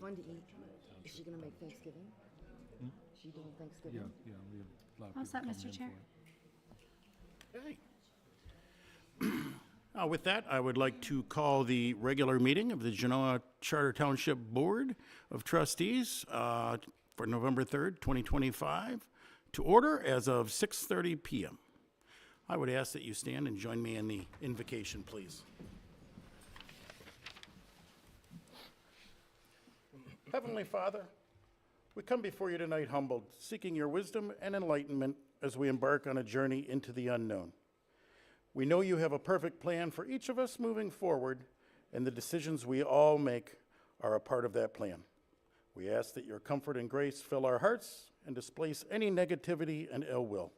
fun to eat. Is she gonna make Thanksgiving? She doing Thanksgiving? Yeah, we have a lot of How's people that, coming Mr. in Chair? for it. Okay. With that, I would like to call the regular meeting of the Genoa Charter Township Board of Trustees for November 3rd, 2025, to order as of 6:30 p.m. I would ask that you stand and join me in the invocation, please. Heavenly Father, we come before you tonight humbled, seeking your wisdom and enlightenment as we embark on a journey into the unknown. We know you have a perfect plan for each of us moving forward, and the decisions we all make are a part of that plan. We ask that your comfort and grace fill our hearts and displace any negativity and ill will.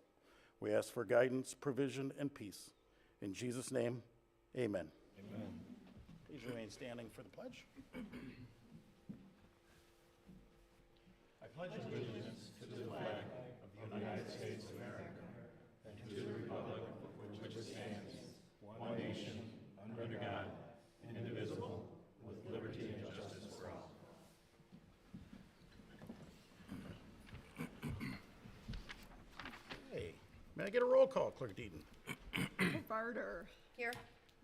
We ask for guidance, provision, and peace. In Jesus' name, amen. Amen. Please remain standing for the pledge. I pledge allegiance to the flag of the United States of America and to the republic for which it stands, one nation, under God, indivisible, with liberty and justice for all. Hey, may I get a roll call, Clerk Deaton? Varder. Here.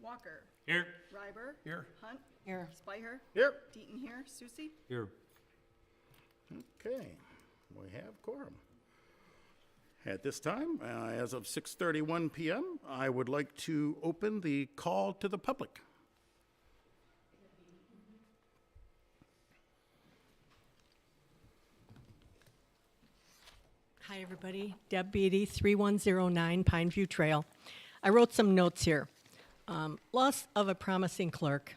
Walker. Here. Ryber. Here. Hunt. Here. Speicher. Here. Deaton here. Susie. Here. Okay, we have quorum. At this time, as of 6:31 p.m., I would like to open the call to the public. Hi, everybody. Deb Beatty, 3109 Pineview Trail. I wrote some notes here. Loss of a promising clerk,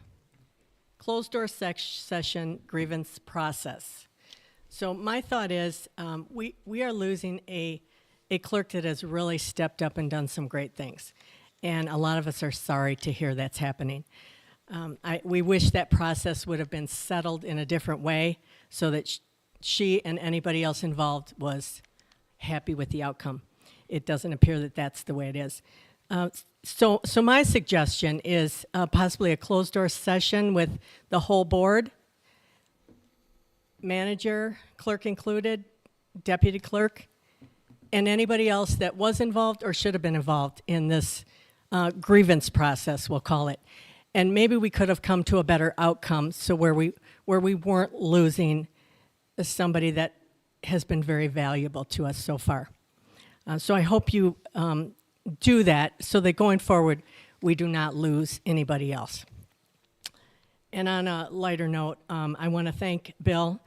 closed door session grievance process. So my thought is we are losing a clerk that has really stepped up and done some great things. And a lot of us are sorry to hear that's happening. We wish that process would have been settled in a different way so that she and anybody else involved was happy with the outcome. It doesn't appear that that's the way it is. So my suggestion is possibly a closed-door session with the whole board, manager, clerk included, deputy clerk, and anybody else that was involved or should have been involved in this grievance process, we'll call it. And maybe we could have come to a better outcome, so where we weren't losing somebody that has been very valuable to us so far. So I hope you do that so that going forward, we do not lose anybody else. And on a lighter note, I want to thank Bill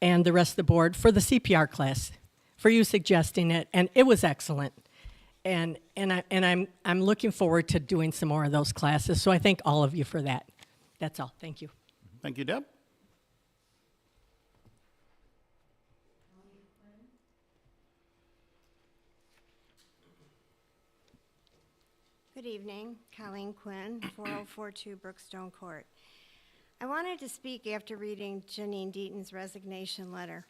and the rest of the board for the CPR class, for you suggesting it, and it was excellent. And I'm looking forward to doing some more of those classes, so I thank all of you for that. That's all. Thank you. Thank you, Deb. Good evening, Colleen Quinn, 4042 Brookstone Court. I wanted to speak after reading Janine Deaton's resignation letter.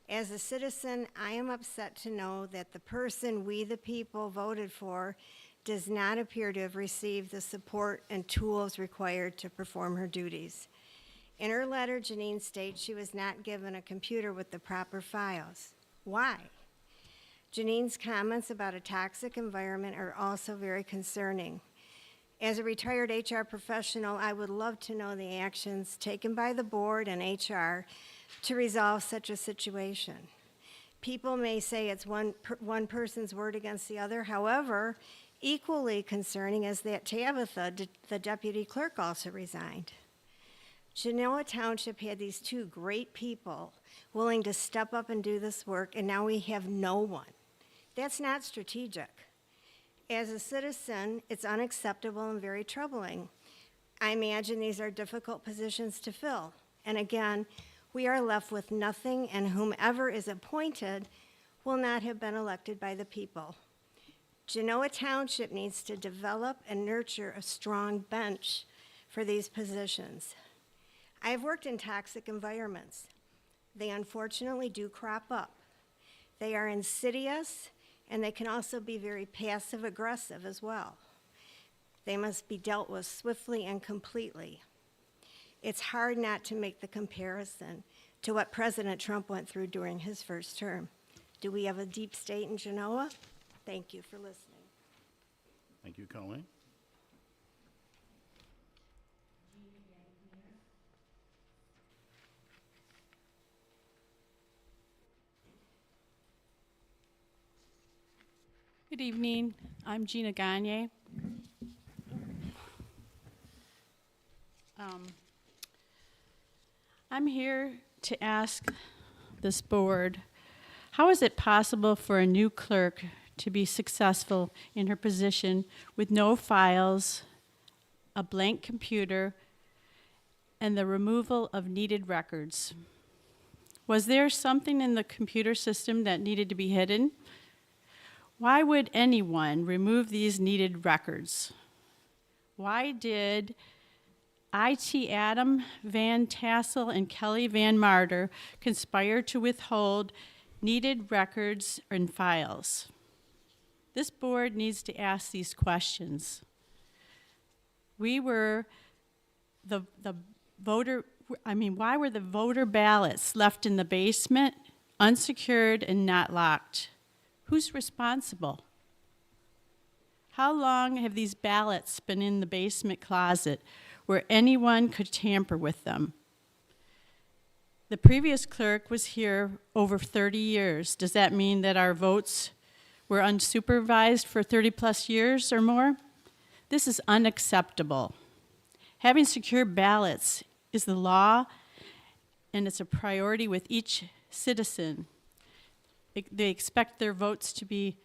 As a citizen, I am upset to know that the person we the people voted for does not appear to have received the support and tools required to perform her duties. In her letter, Janine states she was not given a computer with the proper files. Why? Janine's comments about a toxic environment are also very concerning. As a retired HR professional, I would love to know the actions taken by the board and HR to resolve such a situation. People may say it's one person's word against the other. However, equally concerning is that Tabitha, the deputy clerk, also resigned. Genoa Township had these two great people willing to step up and do this work, and now we have no one. That's not strategic. As a citizen, it's unacceptable and very troubling. I imagine these are difficult positions to fill. And again, we are left with nothing, and whomever is appointed will not have been elected by the people. Genoa Township needs to develop and nurture a strong bench for these positions. I have worked in toxic environments. They unfortunately do crop up. They are insidious, and they can also be very passive-aggressive as well. They must be dealt with swiftly and completely. it's hard not to make the comparison to what President Trump went through during his first term. Do we have a deep state in Genoa? Thank you for listening. Thank you, Colleen. Good evening. I'm Gina Gagne. I'm here to ask this board, how is it possible for a new clerk to be successful in her position with no files, a blank computer, and the removal of needed records? Was there something in the computer system that needed to be hidden? Why would anyone remove these needed records? Why did IT Adam Van Tassel and Kelly Van Marder conspire to withhold needed records and files? This board needs to ask these questions. Why were the voter ballots left in the basement, unsecured and not locked? Who's responsible? How long have these ballots been in the basement closet where anyone could tamper with them? The previous clerk was here over 30 years. Does that mean that our votes were unsupervised for 30 plus years or more? This is unacceptable. Having secure ballots is the law, and it's a priority with each citizen. They expect their votes to be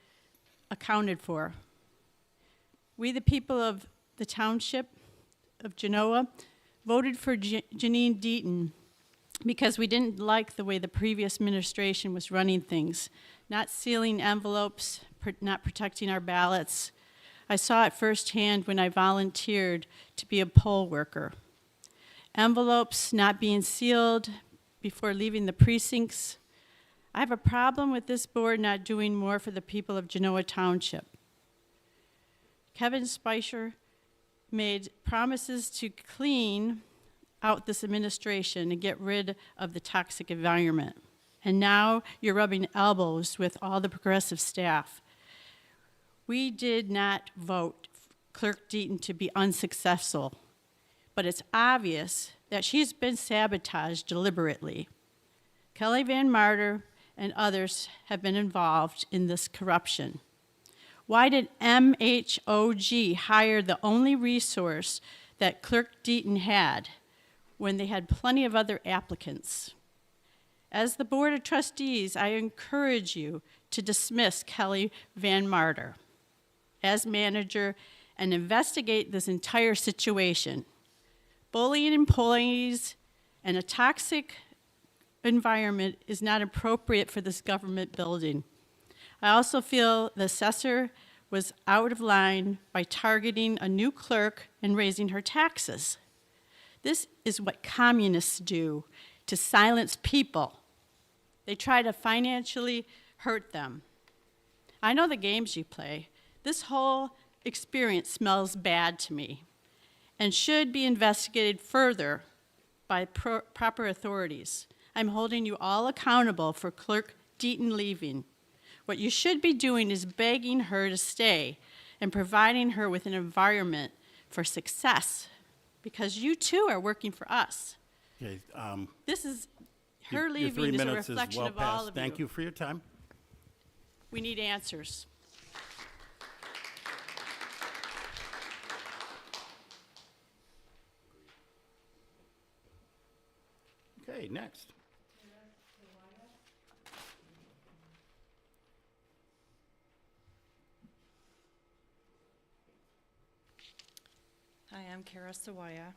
accounted for. We, the people of the township of Genoa, voted for Janine Deaton because we didn't like the way the previous administration was running things, not sealing envelopes, not protecting our ballots. I saw it firsthand when I volunteered to be a poll worker. Envelopes not being sealed before leaving the precincts. I have a problem with this board not doing more for the people of Genoa Township. Kevin Spicer made promises to clean out this administration and get rid of the toxic environment. And now you're rubbing elbows with all the progressive staff. We did not vote Clerk Deaton to be unsuccessful, but it's obvious that she's been sabotaged deliberately. Kelly Van Marder and others have been involved in this corruption. Why did MHOG hire the only resource that Clerk Deaton had when they had plenty of other applicants? As the Board of Trustees, I encourage you to dismiss Kelly Van Marder as manager and investigate this entire situation. Bullying employees and a toxic environment is not appropriate for this government building. I also feel the assessor was out of line by targeting a new clerk and raising her taxes. This is what communists do to silence people. They try to financially hurt them. I know the games you play. This whole experience smells bad to me and should be investigated further by proper authorities. I'm holding you all accountable for Clerk Deaton leaving. What you should be doing is begging her to stay and providing her with an environment for success, because you too are working for us. Okay, This is, her your 3 leaving is a minutes reflection well of all past. of Thank you. you for your time. We need answers. Okay, next. Hi, I'm Kara Sawaya.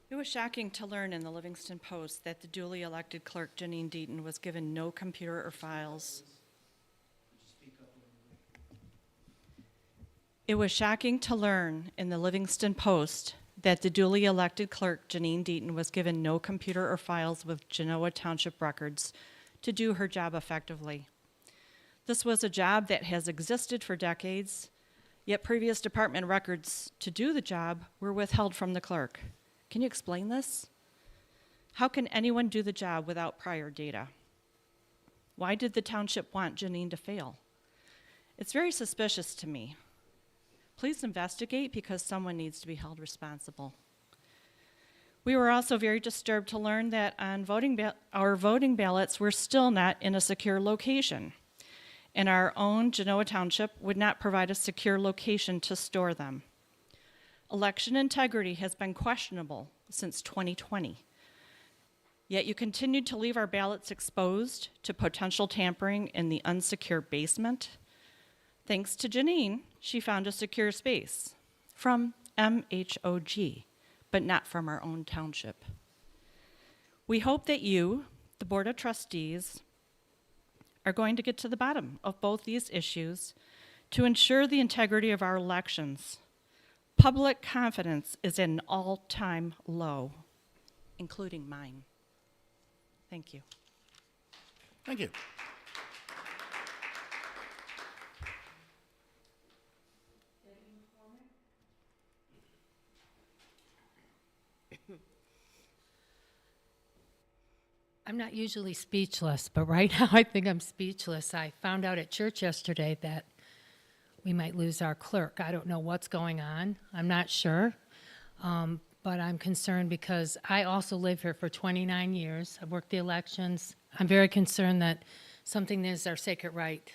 It was shocking to learn in the Livingston Post that the duly elected clerk, Janine Deaton, was given no computer or files. It was shocking to learn in the Livingston Post that the duly elected clerk, Janine Deaton, was given no computer or files with Genoa Township records to do her job effectively. This was a job that has existed for decades, yet previous department records to do the job were withheld from the clerk. Can you explain this? How can anyone do the job without prior data? Why did the township want Janine to fail? It's very suspicious to me. Please investigate because someone needs to be held responsible. We were also very disturbed to learn that on our voting ballots were still not in a secure location, and our own Genoa Township would not provide a secure location to store them. Election integrity has been questionable since 2020. Yet you continued to leave our ballots exposed to potential tampering in the unsecured basement. Thanks to Janine, she found a secure space from MHOG, but not from our own township. We hope that you, the Board of Trustees, are going to get to the bottom of both these issues to ensure the integrity of our elections. Public confidence is at an all-time low, including mine. Thank you. Thank you. I'm not usually speechless, but right now I think I'm speechless. I found out at church yesterday that we might lose our clerk. I don't know what's going on. I'm not sure. But I'm concerned because I also live here for 29 years. I've worked the elections. I'm very concerned that something that is our sacred right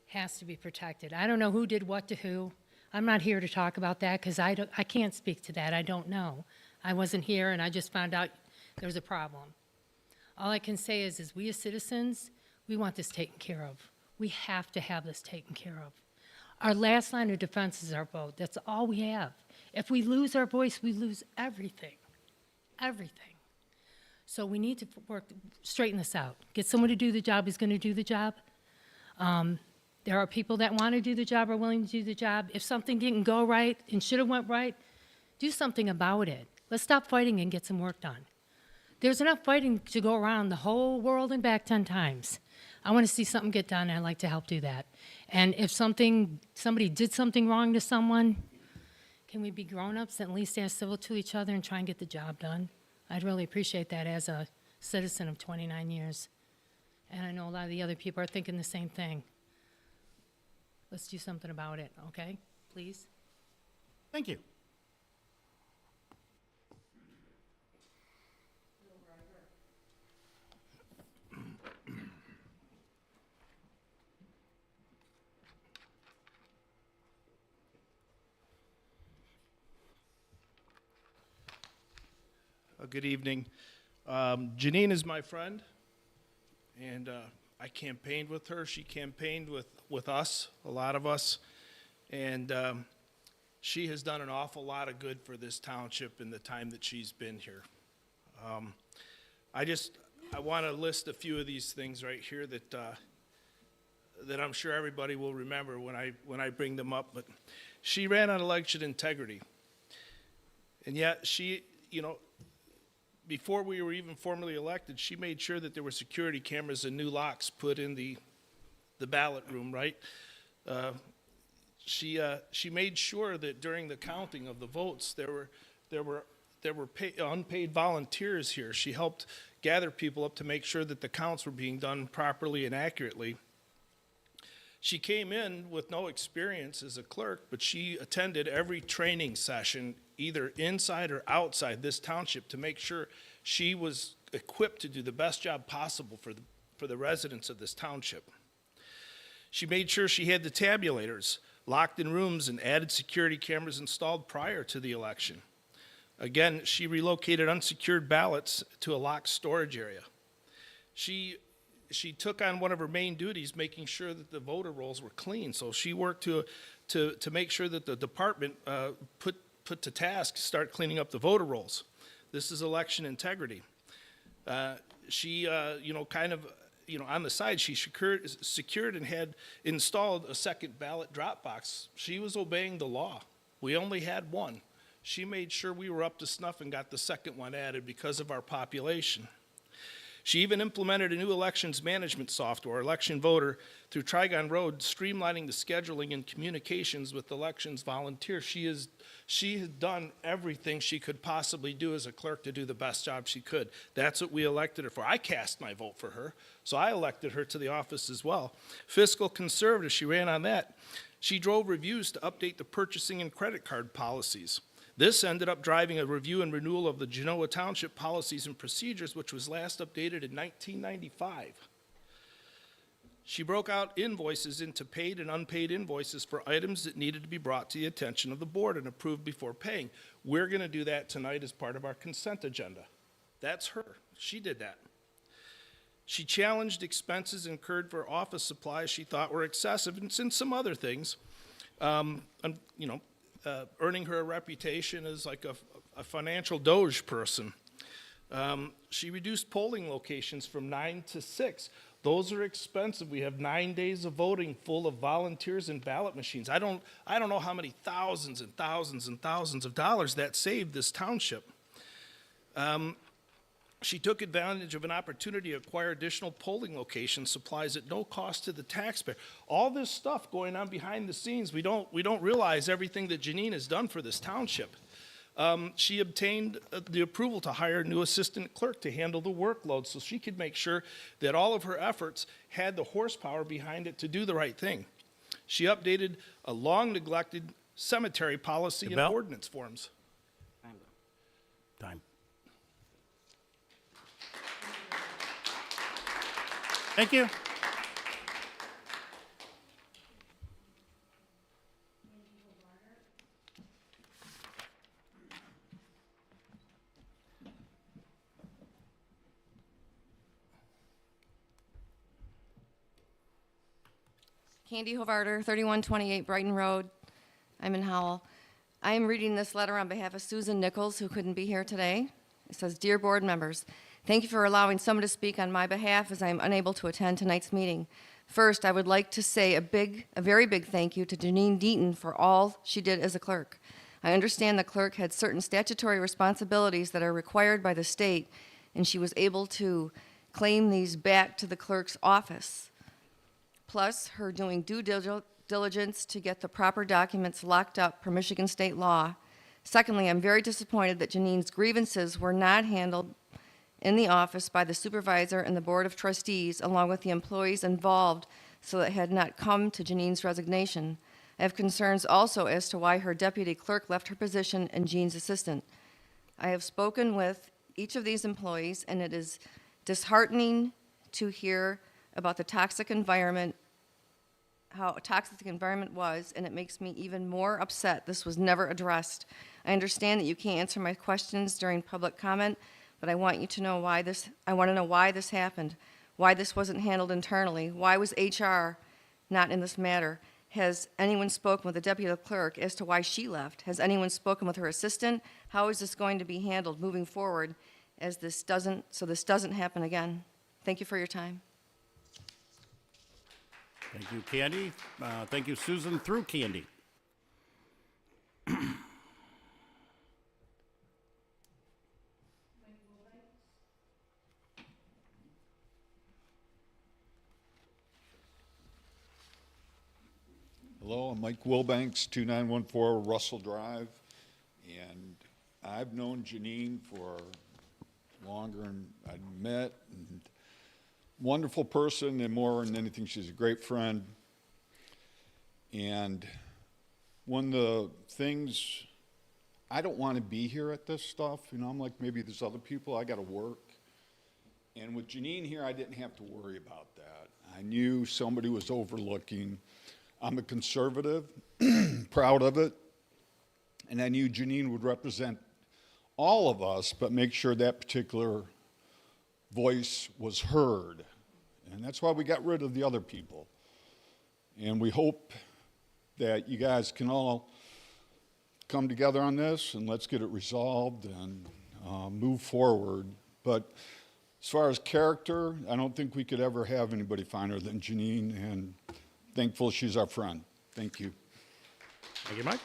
has to be protected. I don't know who did what to who. I'm not here to talk about that because I can't speak to that. I don't know. I wasn't here and I just found out there was a problem. All I can say is we as citizens, we want this taken care of. We have to have this taken care of. Our last line of defense is our vote. That's all we have. If we lose our voice, we lose everything. Everything. So we need to straighten this out. Get someone to do the job who's going to do the job. There are people that want to do the job, are willing to do the job. If something didn't go right and should have went right, do something about it. Let's stop fighting and get some work done. There's enough fighting to go around the whole world and back 10 times. I want to see something get done, and I'd like to help do that. And if somebody did something wrong to someone, can we be grown-ups and at least act civil to each other and try and get the job done? I'd really appreciate that as a citizen of 29 years. And I know a lot of the other people are thinking the same thing. Let's do something about it, okay? Please? Thank you. Good evening. Janine is my friend, and I campaigned with her. She campaigned with us, a lot of us, and she has done an awful lot of good for this township in the time that she's been here. I want to list a few of these things right here that I'm sure everybody will remember when I bring them up. But she ran on election integrity, and yet she, before we were even formally elected, she made sure that there were security cameras and new locks put in the ballot room, right? She made sure that during the counting of the votes, there were unpaid volunteers here. She helped gather people up to make sure that the counts were being done properly and accurately. She came in with no experience as a clerk, but she attended every training session, either inside or outside this township, to make sure she was equipped to do the best job possible for the residents of this township. She made sure she had the tabulators locked in rooms and added security cameras installed prior to the election. Again, she relocated unsecured ballots to a locked storage area. She took on one of her main duties, making sure that the voter rolls were clean. So she worked to make sure that the department put to task start cleaning up the voter rolls. This is election integrity. She, on the side, she secured and had installed a second ballot drop box. She was obeying the law. We only had one. She made sure we were up to snuff and got the second one added because of our population. She even implemented a new elections management software, Election Voter, through Trigon Road, streamlining the scheduling and communications with elections volunteers. She has done everything she could possibly do as a clerk to do the best job she could. That's what we elected her for. I cast my vote for her, so I elected her to the office as well. Fiscal conservative, she ran on that. She drove reviews to update the purchasing and credit card policies. This ended up driving a review and renewal of the Genoa Township policies and procedures, which was last updated in 1995. She broke out invoices into paid and unpaid invoices for items that needed to be brought to the attention of the board and approved before paying. We're going to do that tonight as part of our consent agenda. That's her. She did that. She challenged expenses incurred for office supplies she thought were excessive and some other things. Earning her a reputation as like a financial doge person. She reduced polling locations from 9 to 6. Those are expensive. We have 9 days of voting full of volunteers and ballot machines. I don't know how many thousands and thousands and thousands of dollars that saved this township. She took advantage of an opportunity to acquire additional polling location supplies at no cost to the taxpayer. All this stuff going on behind the scenes, we don't realize everything that Janine has done for this township. She obtained the approval to hire a new assistant clerk to handle the workload so she could make sure that all of her efforts had the horsepower behind it to do the right thing. She updated a long-neglected cemetery policy and ordinance forms. Time. Thank you. Candy Hovarder, 3128 Brighton Road. I'm in Howell. I am reading this letter on behalf of Susan Nichols, who couldn't be here today. It says, Dear board members, thank you for allowing someone to speak on my behalf as I am unable to attend tonight's meeting. First, I would like to say a very big thank you to Janine Deaton for all she did as a clerk. I understand the clerk had certain statutory responsibilities that are required by the state, and she was able to claim these back to the clerk's office. Plus, her doing due diligence to get the proper documents locked up per Michigan state law. Secondly, I'm very disappointed that Janine's grievances were not handled in the office by the supervisor and the board of trustees, along with the employees involved, so that it had not come to Janine's resignation. I have concerns also as to why her deputy clerk left her position and Jean's assistant. I have spoken with each of these employees, and it is disheartening to hear about the toxic environment, how toxic the environment was, and it makes me even more upset this was never addressed. I understand that you can't answer my questions during public comment, but I want to know why this happened, why this wasn't handled internally, why was HR not in this matter? Has anyone spoken with the deputy clerk as to why she left? Has anyone spoken with her assistant? How is this going to be handled moving forward so this doesn't happen again? Thank you for your time. Thank you, Candy. Thank you, Susan, through Candy. Hello, I'm Mike Wilbanks, 2914 Russell Drive, and I've known Janine for longer than I've met, and wonderful person, and more than anything, she's a great friend. And one of the things, I don't want to be here at this stuff, I'm like maybe there's other people, I got to work. And with Janine here, I didn't have to worry about that. I knew somebody was overlooking. I'm a conservative, proud of it, and I knew Janine would represent all of us, but make sure that particular voice was heard. And that's why we got rid of the other people. And we hope that you guys can all come together on this and let's get it resolved and move forward. But as far as character, I don't think we could ever have anybody finer than Janine, and thankful she's our friend. Thank you. Thank you, Mike.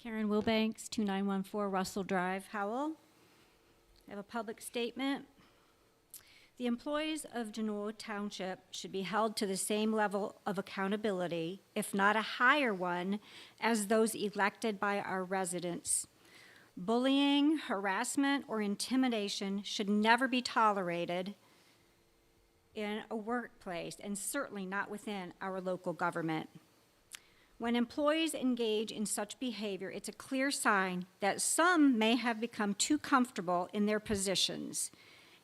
Karen Wilbanks, 2914 Russell Drive, Howell. I have a public statement. The employees of Genoa Township should be held to the same level of accountability, if not a higher one, as those elected by our residents. Bullying, harassment, or intimidation should never be tolerated in a workplace, and certainly not within our local government. When employees engage in such behavior, it's a clear sign that some may have become too comfortable in their positions.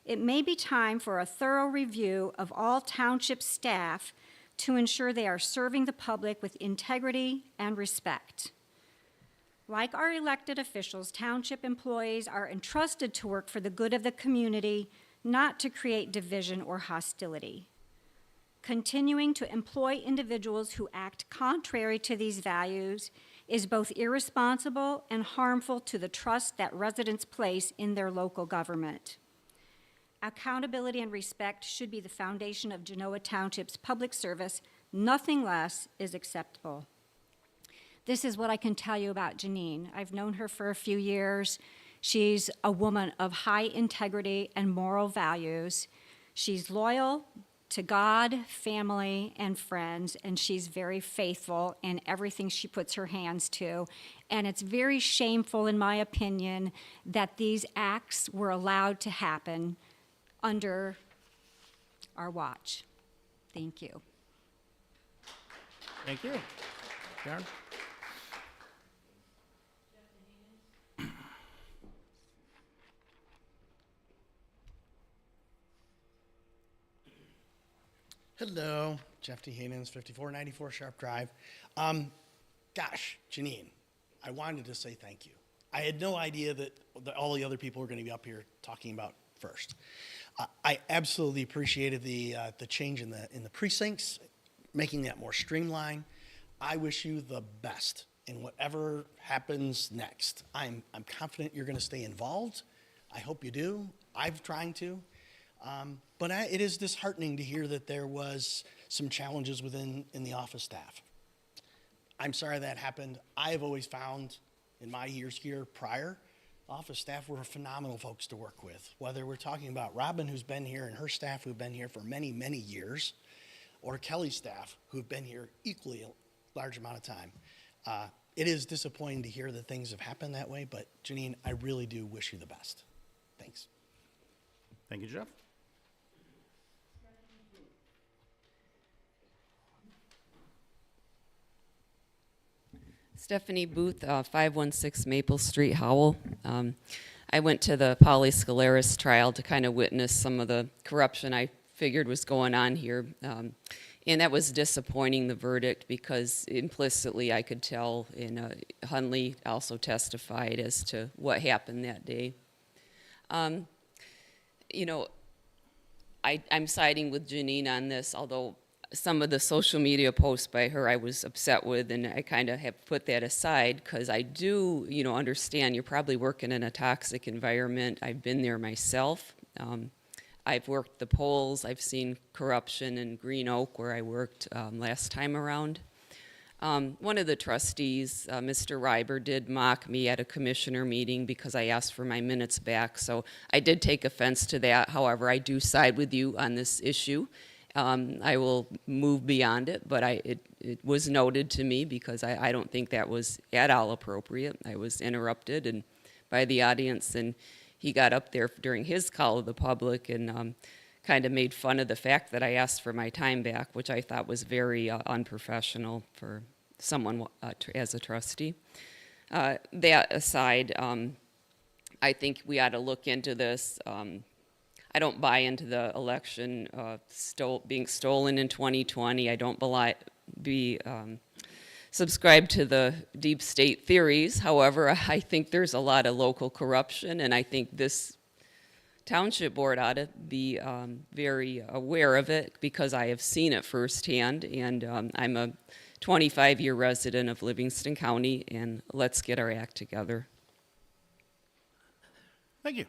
It may be time for a thorough review of all township staff to ensure they are serving the public with integrity and respect. Like our elected officials, township employees are entrusted to work for the good of the community, not to create division or hostility. Continuing to employ individuals who act contrary to these values is both irresponsible and harmful to the trust that residents place in their local government. Accountability and respect should be the foundation of Genoa Township's public service. Nothing less is acceptable. This is what I can tell you about Janine. I've known her for a few years. She's a woman of high integrity and moral values. She's loyal to God, family, and friends, and she's very faithful in everything she puts her hands to. And it's very shameful, in my opinion, that these acts were allowed to happen under our watch. Thank you. Thank you. Karen? Hello, Jeff T. Hanens, 5494 Sharp Drive. Gosh, Janine, I wanted to say thank you. I had no idea that all the other people were going to be up here talking about first. I absolutely appreciated the change in the precincts, making that more streamlined. I wish you the best in whatever happens next. I'm confident you're going to stay involved. I hope you do. I'm trying to. But it is disheartening to hear that there was some challenges in the office staff. I'm sorry that happened. I've always found in my years here prior, office staff were phenomenal folks to work with. Whether we're talking about Robin, who's been here, and her staff who've been here for many, many years, or Kelly's staff who've been here equally a large amount of time. It is disappointing to hear that things have happened that way, but Janine, I really do wish you the best. Thanks. Thank you, Jeff. Stephanie Booth, 516 Maple Street, Howell. I went to the Polly Scolaris trial to kind of witness some of the corruption I figured was going on here. And that was disappointing, the verdict, because implicitly I could tell, and Hunley also testified as to what happened that day. You know, I'm siding with Janine on this, although some of the social media posts by her I was upset with, and I kind of have put that aside because I do, you know, understand you're probably working in a toxic environment. I've been there myself. I've worked the polls. I've seen corruption in Green Oak where I worked last time around. One of the trustees, Mr. Reiber, did mock me at a commissioner meeting because I asked for my minutes back, so I did take offense to that. However, I do side with you on this issue. I will move beyond it, but it was noted to me because I don't think that was at all appropriate. I was interrupted by the audience, and he got up there during his call of the public and kind of made fun of the fact that I asked for my time back, which I thought was very unprofessional for someone as a trustee. That aside, I think we ought to look into this. I don't buy into the election being stolen in 2020. I don't subscribe to the deep state theories. However, I think there's a lot of local corruption, and I think this township board ought to be very aware of it because I have seen it firsthand, and I'm a 25-year resident of Livingston County, and let's get our act together. Thank you.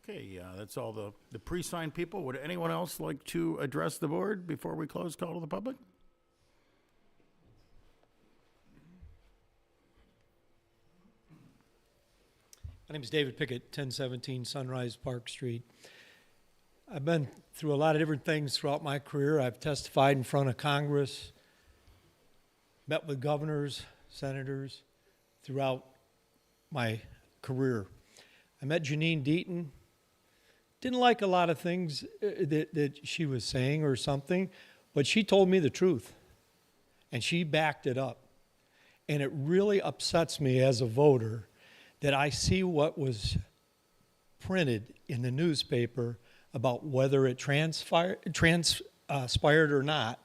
Okay, that's all the pre-signed people. Would anyone else like to address the board before we close call to the public? name is David Pickett, 1017 Sunrise Park Street. I've been through a lot of different things throughout my career. I've testified in front of Congress, met with governors, senators throughout my career. I met Janine Deaton. Didn't like a lot of things that she was saying or something, but she told me the truth, and she backed it up. And it really upsets me as a voter that I see what was printed in the newspaper about whether it transpired or not.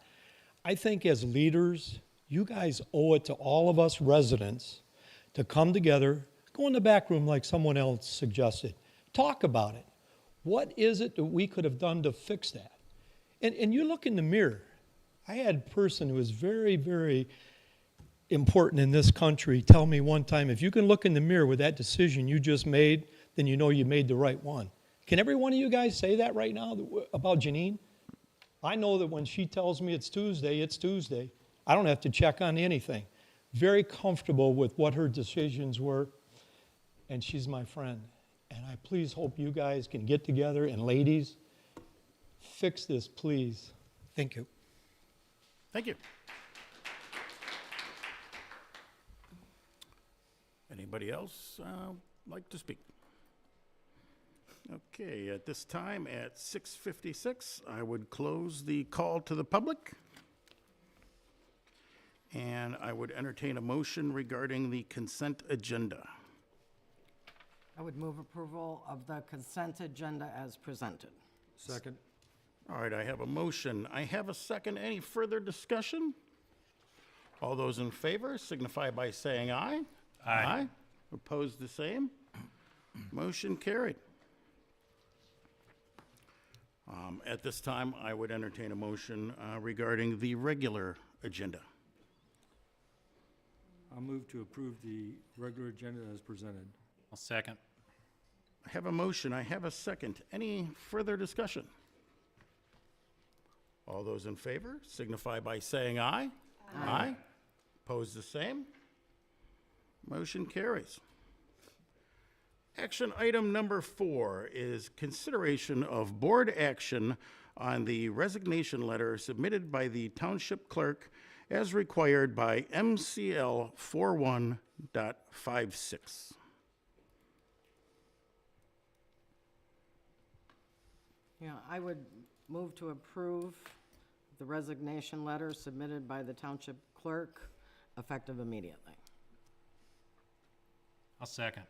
I think as leaders, you guys owe it to all of us residents to come together, go in the back room like someone else suggested, talk about it. What is it that we could have done to fix that? And you look in the mirror. I had a person who was very, very important in this country tell me one time, if you can look in the mirror with that decision you just made, then you know you made the right one. Can every one of you guys say that right now about Janine? I know that when she tells me it's Tuesday, it's Tuesday. I don't have to check on anything. Very comfortable with what her decisions were, and she's my friend. And I please hope you guys can get together, and ladies, fix this, please. Thank you. Thank you. Anybody else like to speak? Okay, at this time at 6:56, I would close the call to the public. And I would entertain a motion regarding the consent agenda. I would move approval of the consent agenda as presented. Second. All right, I have a motion. I have a second. Any further discussion? All those in favor signify by saying aye. Aye. Opposed, the same. Motion carried. At this time, I would entertain a motion regarding the regular agenda. I'll move to approve the regular agenda as presented. I'll second. I have a motion. I have a second. Any further discussion? All those in favor signify by saying aye. Aye. Opposed, the same. Motion carries. Action item number 4 is consideration of board action on the resignation letter submitted by the township clerk as required by MCL 41.56. Yeah, I would move to approve the resignation letter submitted by the township clerk, effective immediately. I'll second.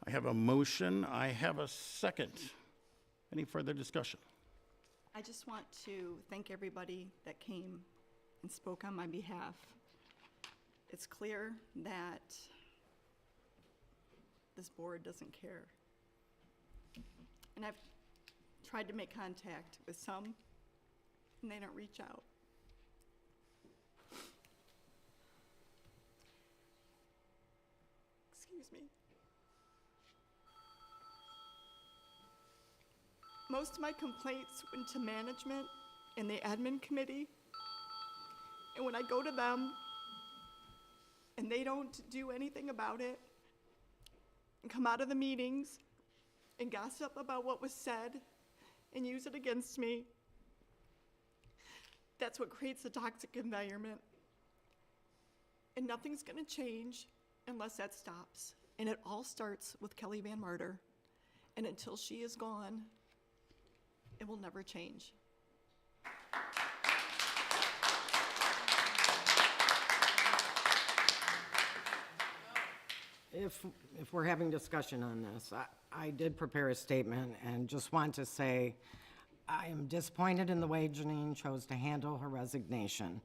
I have a motion. I have a second. Any further discussion? I just want to thank everybody that came and spoke on my behalf. It's clear that this board doesn't care. And I've tried to make contact with some, and they don't reach out. Excuse me. Most of my complaints went to management and the admin committee. And when I go to them and they don't do anything about it and come out of the meetings and gossip about what was said and use it against me, that's what creates a toxic environment. And nothing's gonna change unless that stops. And it all starts with Kelly Van Martyr. And until she is gone, it will never change. If we're having discussion on this, I did prepare a statement and just want to say I am disappointed in the way Janine chose to handle her resignation.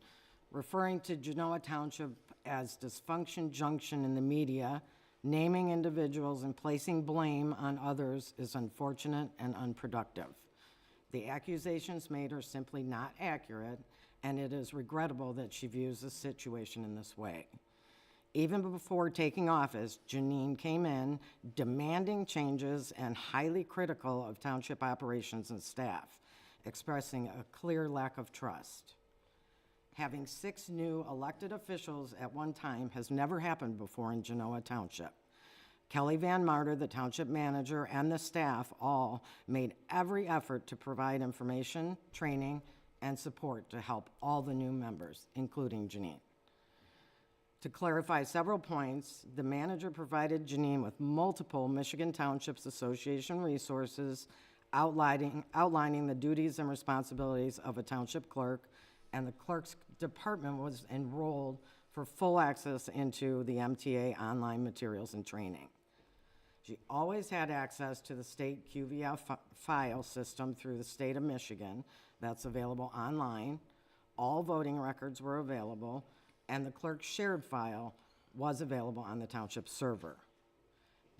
Referring to Genoa Township as dysfunction junction in the media, naming individuals and placing blame on others is unfortunate and unproductive. The accusations made are simply not accurate, and it is regrettable that she views the situation in this way. Even before taking office, Janine came in demanding changes and highly critical of township operations and staff, expressing a clear lack of trust. Having 6 new elected officials at one time has never happened before in Genoa Township. Kelly Van Marter, the township manager, and the staff all made every effort to provide information, training, and support to help all the new members, including Janine. To clarify several points, the manager provided Janine with multiple Michigan Townships Association resources outlining the duties and responsibilities of a township clerk, and the clerk's department was enrolled for full access into the MTA online materials and training. She always had access to the state QVF file system through the state of Michigan. That's available online. All voting records were available, and the clerk's shared file was available on the township server.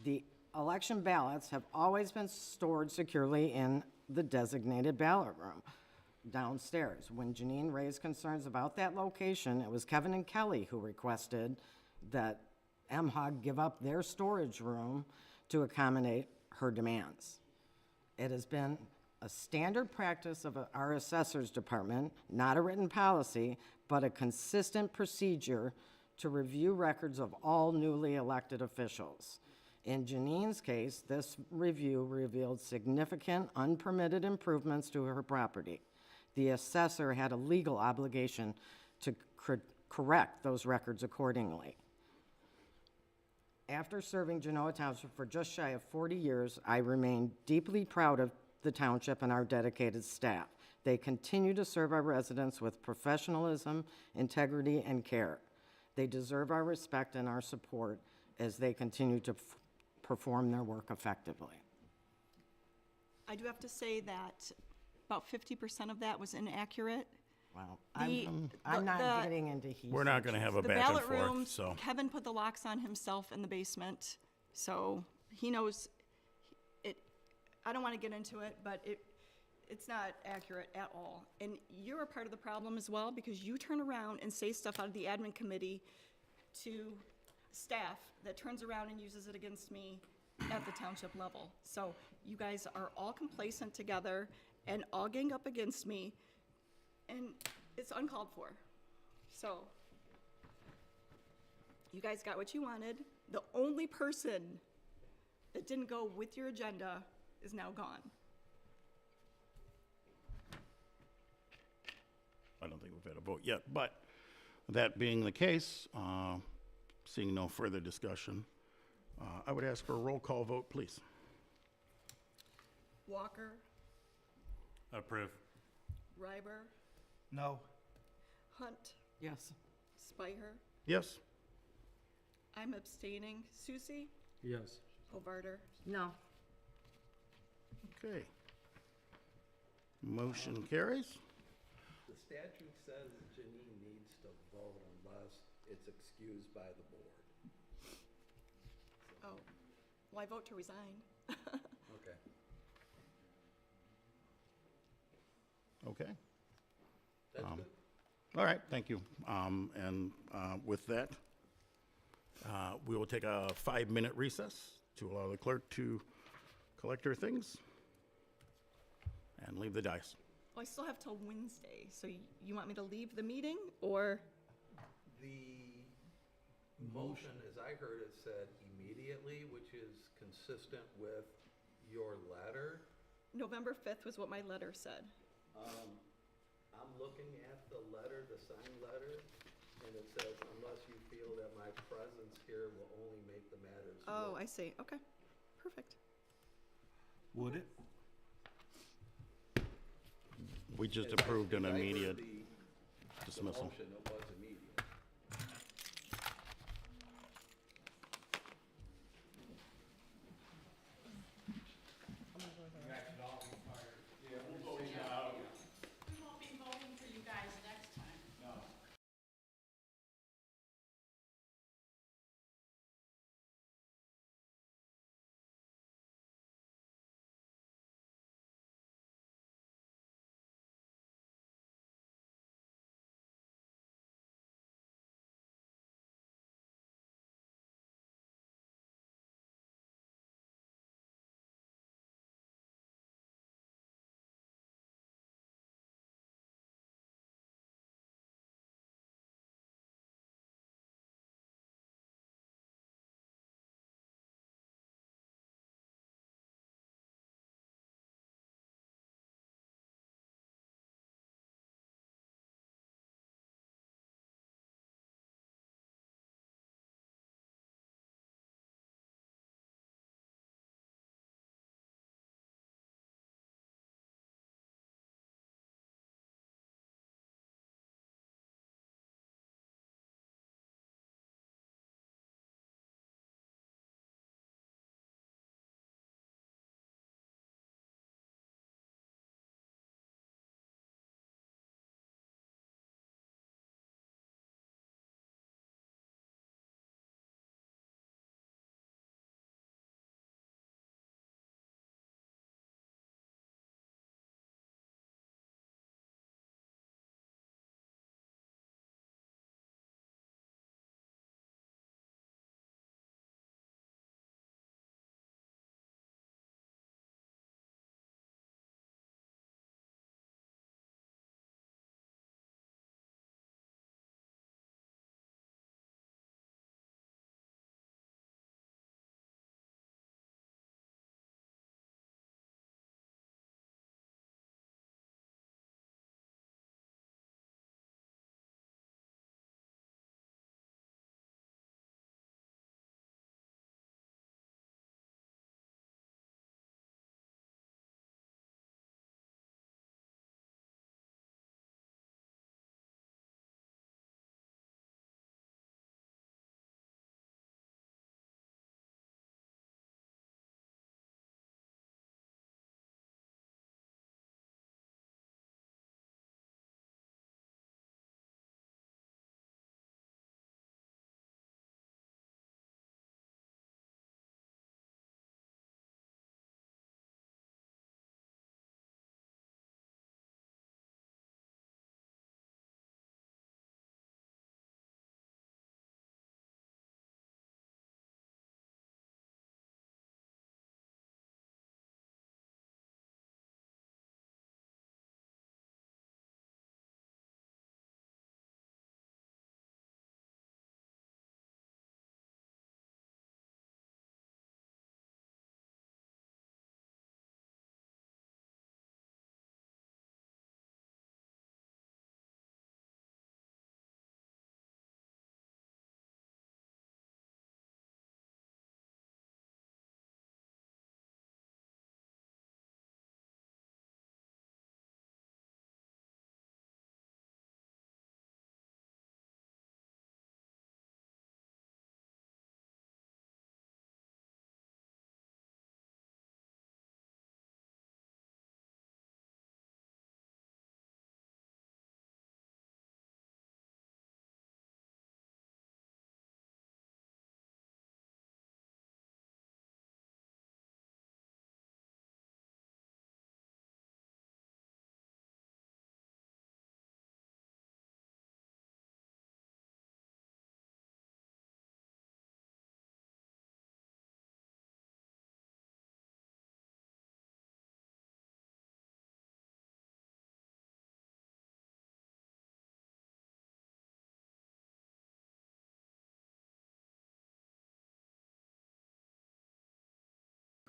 The election ballots have always been stored securely in the designated ballot room downstairs. When Janine raised concerns about that location, it was Kevin and Kelly who requested that MHOG give up their storage room to accommodate her demands. It has been a standard practice of our assessor's department, not a written policy, but a consistent procedure to review records of all newly elected officials. In Janine's case, this review revealed significant unpermitted improvements to her property. The assessor had a legal obligation to correct those records accordingly. After serving Genoa Township for just shy of 40 years, I remain deeply proud of the township and our dedicated staff. They continue to serve our residents with professionalism, integrity, and care. They deserve our respect and our support as they continue to perform their work effectively. I do have to say that about 50% of that was inaccurate. Wow. The- I'm not the- getting into he We're not going to have a The back and ballot forth, rooms, so. Kevin put the locks on himself in the basement, so he knows it. I don't want to get into it, but it's not accurate at all. And you're a part of the problem as well, because you turn around and say stuff out of the admin committee to staff that turns around and uses it against me at the township level. So you guys are all complacent together and all gang up against me, and it's uncalled for. So you guys got what you wanted. The only person that didn't go with your agenda is now gone. I don't think we've had a vote yet, but that being the case, seeing no further discussion, I would ask for a roll call vote, please. Walker, Approve. Reiber, No. Hunt, Yes. Spiher. Yes? I'm abstaining. Susie, Yes. Hovarder. No. Okay. Motion carries. The statute says Janine needs to vote unless it's excused by the board. Oh, well, I vote to resign. Okay. Okay. That's good. All right, thank you. With that, we will take a 5-minute recess to allow the clerk to collect her things and leave the dice. Well, I still have till Wednesday, so you want me to leave the meeting, or? The motion, as I heard it, said immediately, which is consistent with your letter. November 5th was what my letter said. I'm looking at the letter, the signed letter, and it says, unless you feel that my presence here will only make the matters Oh, worse." I see. Okay, perfect. Would it? We just As I- approved an as I heard immediate the dismissal. motion, it was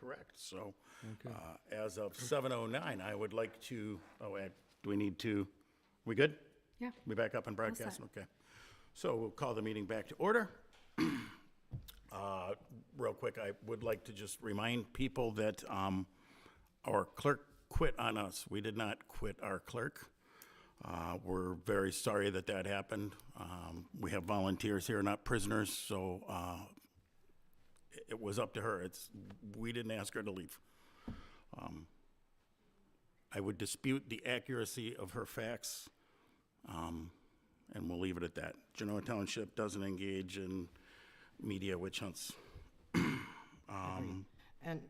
correct. So, Okay. as of 7:09, I would like to, do we need to, we good? Yeah. We back up and broadcast? Okay. So we'll call the meeting back to order. Real quick, I would like to just remind people that our clerk quit on us. We did not quit our clerk. We're very sorry that that happened. We have volunteers here, not prisoners, so it was up to her. We didn't ask her to leave. I would dispute the accuracy of her facts, and we'll leave it at that. Genoa Township doesn't engage in media witch hunts. And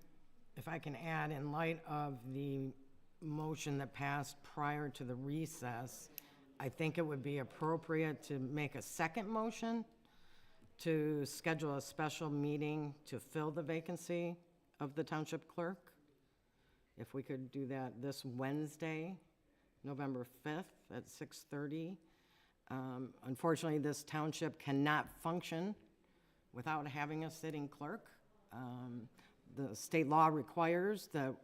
if I can add, in light of the motion that passed prior to the recess, I think it would be appropriate to make a second motion to schedule a special meeting to fill the vacancy of the township clerk. If we could do that this Wednesday, November 5th at 6:30. Unfortunately, this township cannot function without having a sitting clerk. The state law requires that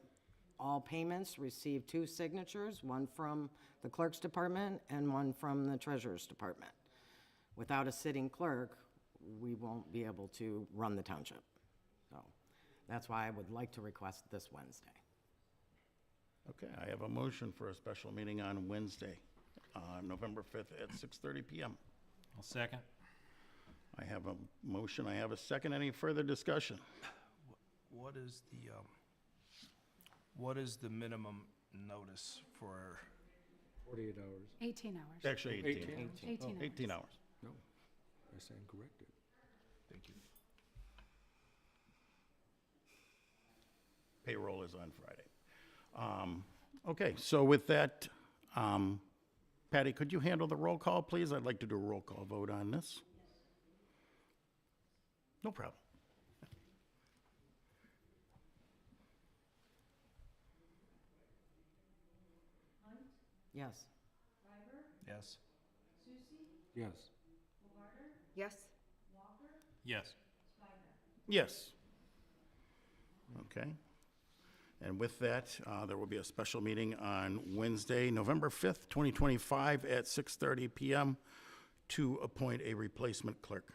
all payments receive 2 signatures, one from the clerk's department and one from the treasurer's department. Without a sitting clerk, we won't be able to run the township. So that's why I would like to request this Wednesday. Okay, I have a motion for a special meeting on Wednesday, November 5th at 6:30 PM. I'll second. I have a motion, I have a second. Any further discussion? What is the minimum notice for? 48 hours. 18 hours. Actually, 18. 18 18 hours. No, I stand corrected. Thank you. Payroll is on Friday. Okay, so with that, Patty, could you handle the roll call, please? I'd like to do a roll call vote on this. No problem. Yes. Yes. Yes. Yes. Yes. Yes. Okay. And with that, there will be a special meeting on Wednesday, November 5th, 2025 at 6:30 PM to appoint a replacement clerk.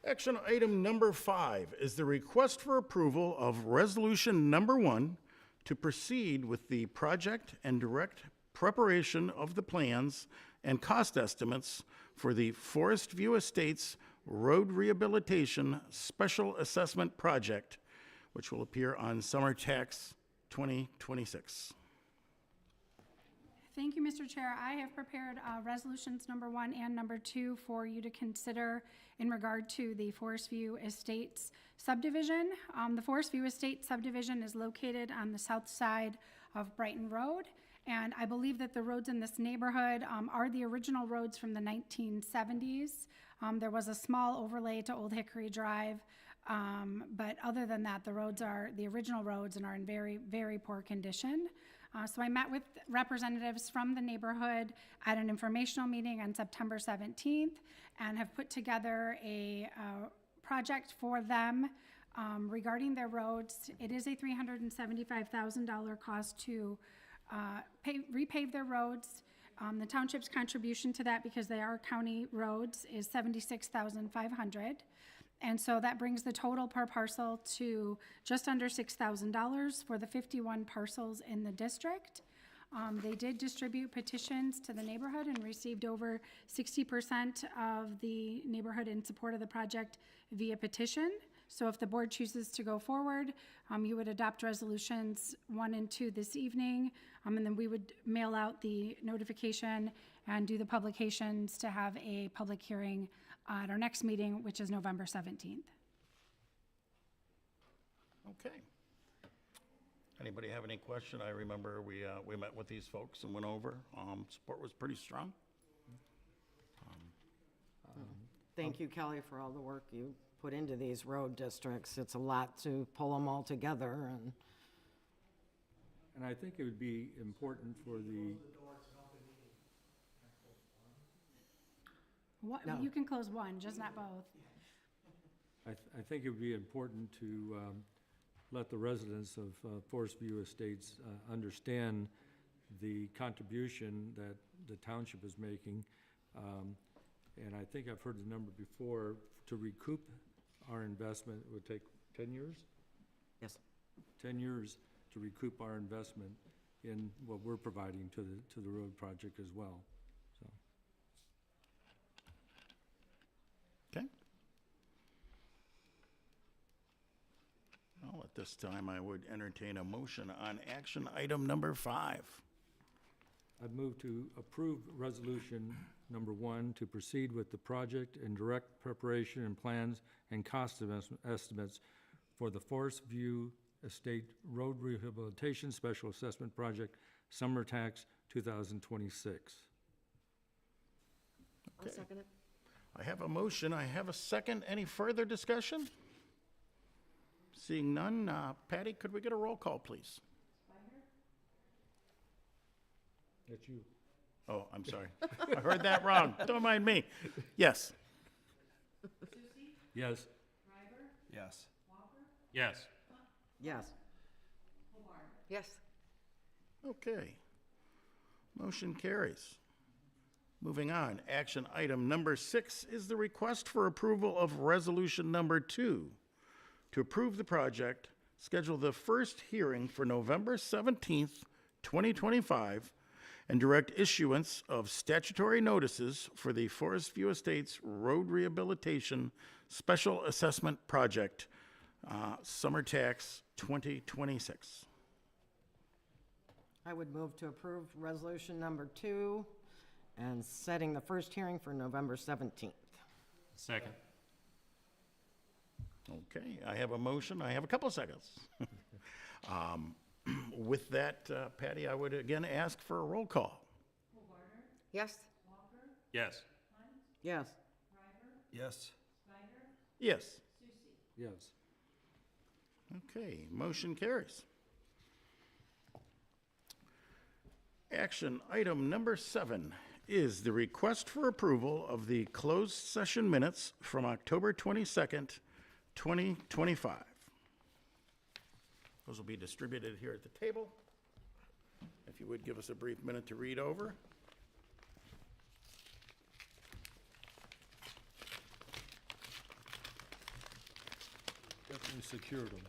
Action item number 5 is the request for approval of resolution number 1 to proceed with the project and direct preparation of the plans and cost estimates for the Forest View Estates Road Rehabilitation Special Assessment Project, which will appear on Summer Tax 2026. Thank you, Mr. Chair. I have prepared resolutions number 1 and number 2 for you to consider in regard to the Forest View Estates subdivision. The Forest View Estates subdivision is located on the south side of Brighton Road, and I believe that the roads in this neighborhood are the original roads from the 1970s. There was a small overlay to Old Hickory Drive, but other than that, the roads are the original roads and are in very, very poor condition. So I met with representatives from the neighborhood at an informational meeting on September 17th and have put together a project for them regarding their roads. It is a $375,000 cost to repave their roads. The township's contribution to that, because they are county roads, is $76,500. And so that brings the total per parcel to just under $6,000 for the 51 parcels in the district. They did distribute petitions to the neighborhood and received over 60% of the neighborhood in support of the project via petition. So if the board chooses to go forward, you would adopt resolutions 1 and 2 this evening, and then we would mail out the notification and do the publications to have a public hearing at our next meeting, which is November 17th. Okay. Anybody have any question? I remember we met with these folks and went over. Support was pretty strong. Thank you, Kelly, for all the work you put into these road districts. It's a lot to pull them all together, And I think it would be important for the, What, No. you can close one, just not both. I think it would be important to let the residents of Forest View Estates understand the contribution that the township is making. And I think I've heard the number before, to recoup our investment, it would take 10 years? Yes. 10 years to recoup our investment in what we're providing to the road project as well, so. Okay. Well, at this time, I would entertain a motion on action item number 5. I'd move to approve resolution number 1 to proceed with the project and direct preparation and plans and cost estimates for the Forest View Estate Road Rehabilitation Special Assessment Project, Summer Tax 2026. I'll second it. I have a motion, I have a second. Any further discussion? Seeing none, Patty, could we get a roll call, please? That's you. Oh, I'm sorry. I heard that wrong. Don't mind me. Yes. Yes. Yes. Yes. Yes. Yes. Okay. Motion carries. Moving on, action item number 6 is the request for approval of resolution number 2 to approve the project, schedule the first hearing for November 17th, 2025, and direct issuance of statutory notices for the Forest View Estates Road Rehabilitation Special Assessment Project, Summer Tax 2026. I would move to approve resolution number 2 and setting the first hearing for November 17th. Second. Okay, I have a motion. I have a couple of seconds. With that, Patty, I would again ask for a roll call. Yes. Yes. Yes. Yes. Yes. Yes. Okay, motion carries. Action item number 7 is the request for approval of the closed session minutes from October 22nd, 2025. Those will be distributed here at the table. If you would give us a brief minute to read over. Definitely secured them.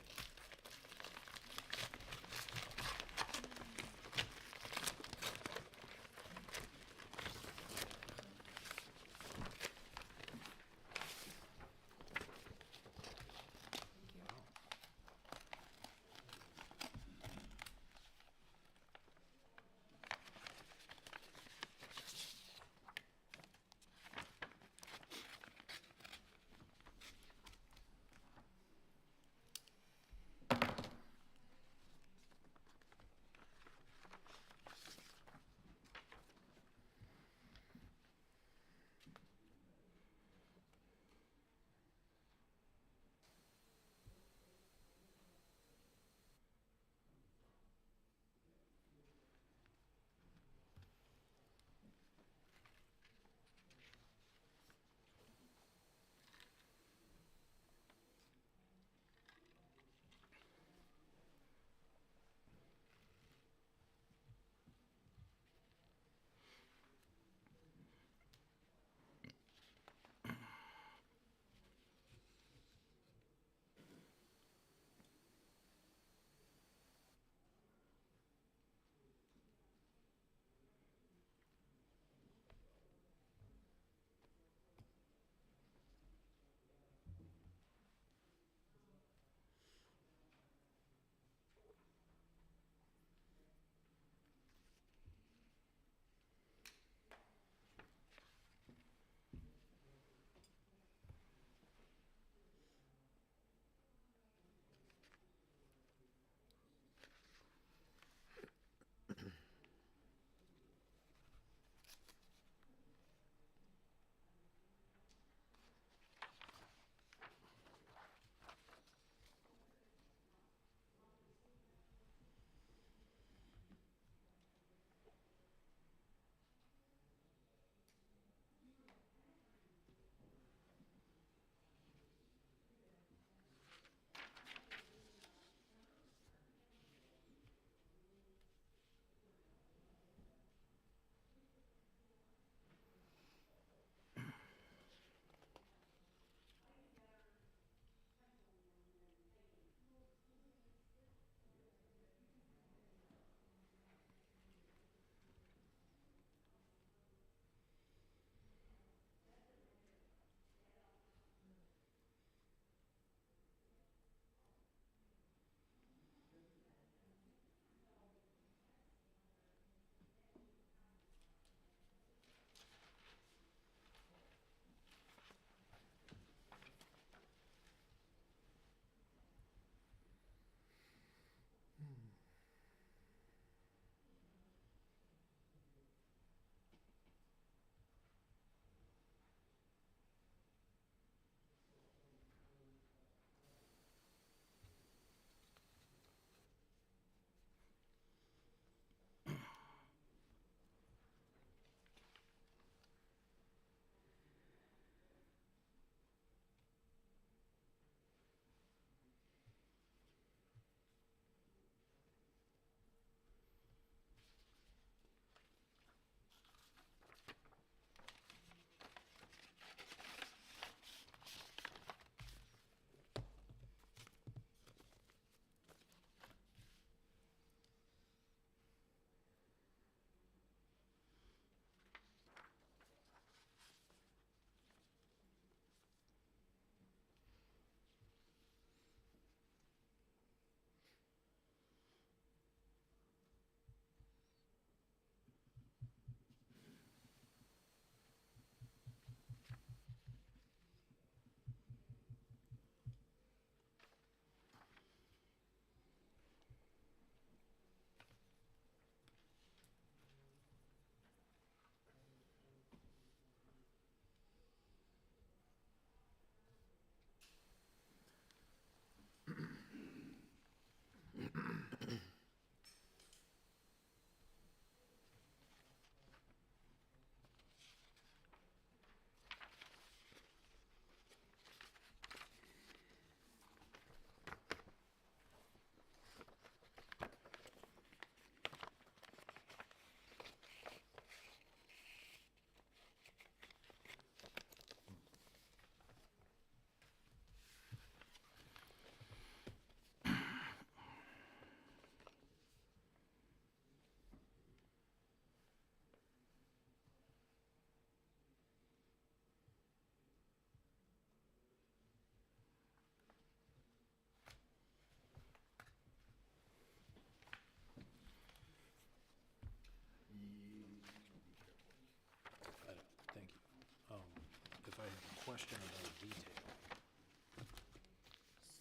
question about detail.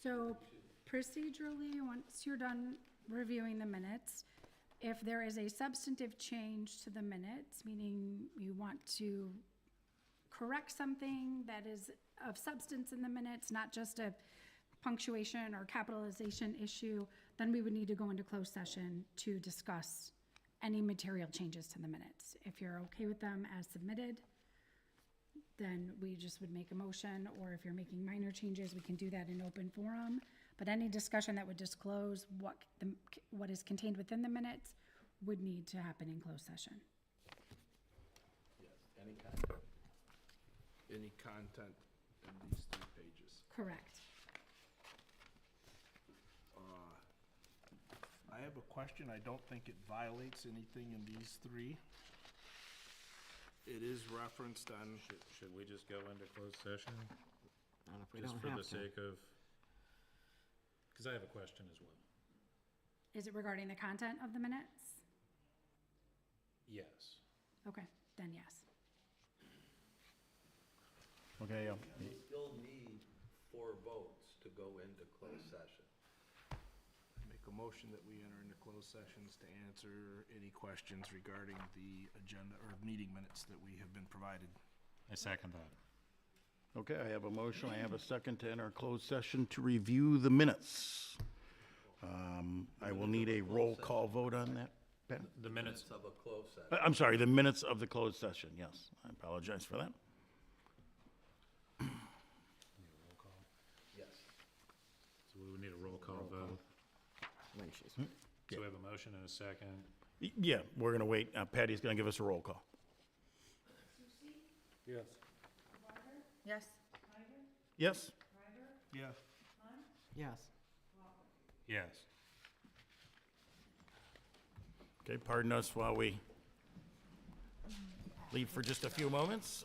So procedurally, once you're done reviewing the minutes, if there is a substantive change to the minutes, meaning you want to correct something that is of substance in the minutes, not just a punctuation or capitalization issue, then we would need to go into closed session to discuss any material changes to the minutes. If you're okay with them as submitted, then we just would make a motion, or if you're making minor changes, we can do that in open forum. But any discussion that would disclose what is contained within the minutes would need to happen in closed session. Yes, any content. Any content in these 3 pages. Correct. I have a question. I don't think it violates anything in these 3. It is referenced on. Should we just go into closed session? Not if we Just don't for have the to. sake of, because I have a question as well. Is it regarding the content of the minutes? Yes. Okay, then yes. Okay, You still need 4 votes to go into closed session. Make a motion that we enter into closed sessions to answer any questions regarding the agenda or meeting minutes that we have been provided. I second that. okay, I have a motion, I have a second to enter closed session to review the minutes. I will need a roll call vote on that, Ben? The minutes, Of a closed session. I'm sorry, the minutes of the closed session, yes. I apologize for that. Yes. so we would need a roll call vote. When she's, So we have a motion and a second. Yeah, we're going to wait. Patty's going to give us a roll call. Yes. Yes. Yes? Yeah. yes. Yes. Okay, pardon us while we leave for just a few moments.